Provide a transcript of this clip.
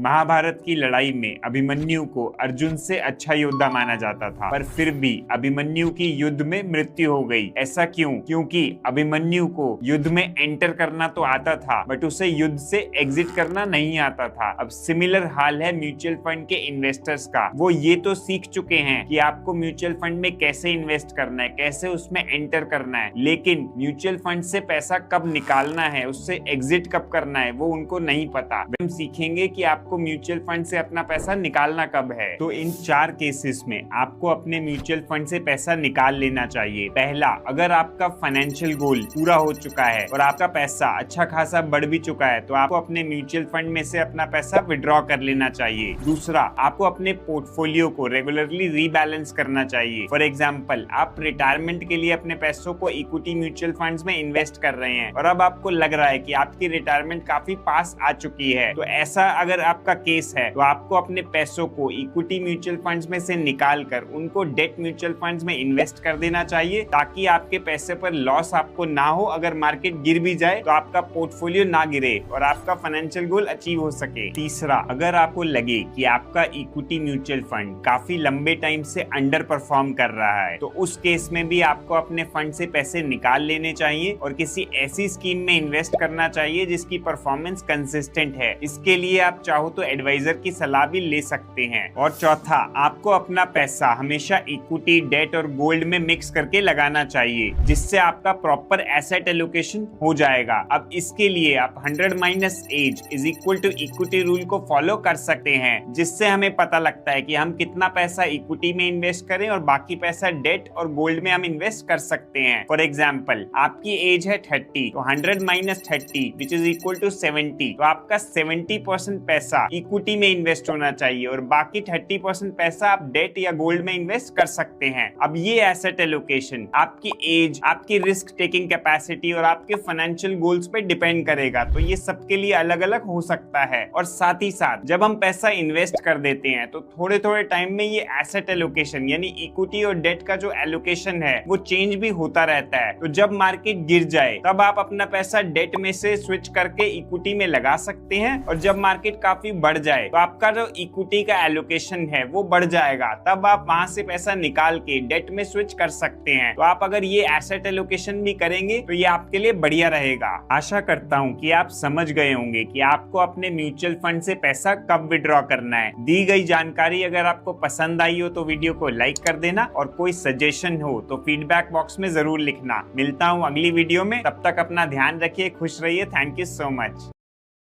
महाभारत की लड़ाई में अभिमन्यु को अर्जुन से अच्छा योद्धा माना जाता था, पर फिर भी अभिमन्यु की युद्ध में मृत्यु हो गई। ऐसा क्यों? क्योंकि अभिमन्यु को युद्ध में एंटर करना तो आता था, बट उसे युद्ध से एग्जिट करना नहीं आता था। अब सिमिलर हाल है म्यूचुअल फंड के इन्वेस्टर्स का। वो ये तो सीख चुके हैं कि आपको म्यूचुअल फंड में कैसे इन्वेस्ट करना है, कैसे उसमें एंटर करना है, लेकिन म्यूचुअल फंड से पैसा कब निकालना है, उससे एग्जिट कब करना है, वो उनको नहीं पता। हम सीखेंगे कि आपको म्यूचुअल फंड से अपना पैसा निकालना कब है। तो इन 4 केसेस में आपको अपने म्यूचुअल फंड से पैसा निकाल लेना चाहिए। पहला, अगर आपका फाइनेंशियल गोल पूरा हो चुका है और आपका पैसा अच्छा खासा बढ़ भी चुका है, तो आपको अपने म्यूचुअल फंड में से अपना पैसा विड्रॉ कर लेना चाहिए। दूसरा, आपको अपने पोर्टफोलियो को रेगुलरली रीबैलेंस करना चाहिए। फॉर एग्जाम्पल, आप रिटायरमेंट के लिए अपने पैसों को इक्विटी म्यूचुअल फंड्स में इन्वेस्ट कर रहे हैं और अब आपको लग रहा है कि आपकी रिटायरमेंट काफी पास आ चुकी है। तो ऐसा अगर आपका केस है तो आपको अपने पैसों को इक्विटी म्यूचुअल फंड्स में से निकालकर उनको डेट म्यूचुअल फंड्स में इन्वेस्ट कर देना चाहिए, ताकि आपके पैसे पर लॉस आपको ना हो। अगर मार्केट गिर भी जाए तो आपका पोर्टफोलियो ना गिरे और आपका फाइनेंशियल गोल अचीव हो सके। तीसरा, अगर आपको लगे कि आपका इक्विटी म्यूचुअल फंड काफी लंबे टाइम से अंडर परफॉर्म कर रहा है, तो उस केस में भी आपको अपने फंड से पैसे निकाल लेने चाहिए और किसी ऐसी स्कीम में इन्वेस्ट करना चाहिए जिसकी परफॉर्मेंस कंसिस्टेंट है। इसके लिए आप चाहो तो एडवाइजर की सलाह भी ले सकते हैं। और चौथा, आपको अपना पैसा हमेशा इक्विटी, डेट और गोल्ड में मिक्स करके लगाना चाहिए, जिससे आपका प्रॉपर एसेट एलोकेशन हो जाएगा। अब इसके लिए आप 100 minus age is equal to equity rule को फॉलो कर सकते हैं, जिससे हमें पता लगता है कि हम कितना पैसा इक्विटी में इन्वेस्ट करें और बाकी पैसा डेट और गोल्ड में हम इन्वेस्ट कर सकते हैं। फॉर एग्जाम्पल, आपकी एज है 30, तो 100 minus 30 which is equal to 70, तो आपका 70% पैसा इक्विटी में इन्वेस्ट होना चाहिए और बाकी 30% पैसा आप डेट या गोल्ड में इन्वेस्ट कर सकते हैं। अब ये एसेट एलोकेशन आपकी एज, आपकी रिस्क टेकिंग कैपेसिटी और आपके फाइनेंशियल गोल्स पे डिपेंड करेगा, तो ये सबके लिए अलग अलग हो सकता है। और साथ ही साथ जब हम पैसा इन्वेस्ट कर देते हैं तो थोड़े थोड़े टाइम में ये एसेट एलोकेशन यानी इक्विटी और डेट का जो एलोकेशन है वो चेंज भी होता रहता है। तो जब मार्केट गिर जाए तब आप अपना पैसा डेट में से स्विच करके इक्विटी में लगा सकते हैं, और जब मार्केट काफी बढ़ जाए तो आपका जो इक्विटी का एलोकेशन है वो बढ़ जाएगा, तब आप वहां से पैसा निकाल के डेट में स्विच कर सकते हैं। तो आप अगर ये एसेट एलोकेशन भी करेंगे तो ये आपके लिए बढ़िया रहेगा। आशा करता हूँ कि आप समझ गए होंगे कि आपको अपने म्यूचुअल फंड से पैसा कब विड्रॉ करना है। दी गई जानकारी अगर आपको पसंद आई हो तो वीडियो को लाइक कर देना, और कोई सजेशन हो तो फीडबैक बॉक्स में जरूर लिखना। मिलता हूँ अगली वीडियो में, तब तक अपना ध्यान रखिए, खुश रहिए। Thank you so much.